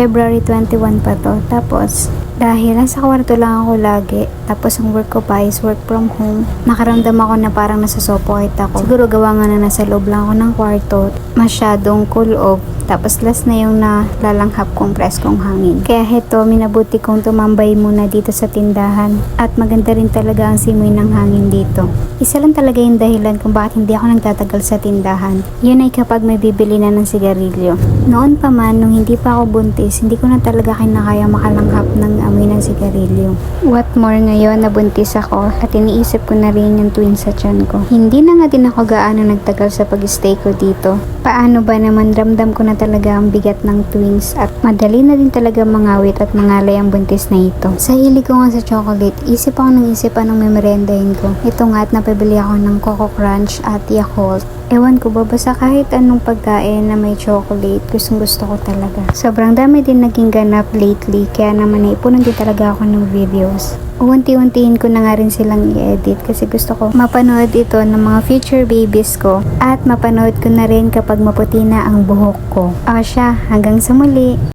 February 21 pa to. Tapos, dahil nasa kwarto lang ako lagi, tapos ang work ko pa is work from home, nakaramdam ako na parang nasusuffocate ako. Siguro gawa nga na nasa loob lang ako ng kwarto, masyadong cool off, tapos last na yung nalalanghap kong preskong hangin. Kaya heto, minabuti kong tumambay muna dito sa tindahan. At maganda rin talaga ang simoy ng hangin dito. Isa lang talaga yung dahilan kung bakit hindi ako nagtatagal sa tindahan. Yun ay kapag may bibili na ng sigarilyo. Noon pa man, nung hindi pa ako buntis, hindi ko na talaga kinakaya makalanghap ng amoy ng sigarilyo. What more ngayon, nabuntis ako at iniisip ko na rin yung twins sa tiyan ko. Hindi na nga din ako gaano nagtagal sa pag-stay ko dito. Paano ba naman, ramdam ko na talaga ang bigat ng twins at madali na din talaga mangawit at mangalay ang buntis na ito. Sa hilig ko nga sa chocolate, isip ako ng isip anong memerendahin ko. Ito nga at napabili ako ng Coco Crunch at Yakult. Ewan ko ba, basta kahit anong pagkain na may chocolate, gustong gusto ko talaga. Sobrang dami din naging ganap lately, kaya naman naipunan din talaga ako ng videos. Unti-untiin ko na nga rin silang i-edit kasi gusto ko mapanood ito ng mga future babies ko at mapanood ko na rin kapag maputi na ang buhok ko. O siya, hanggang sa muli!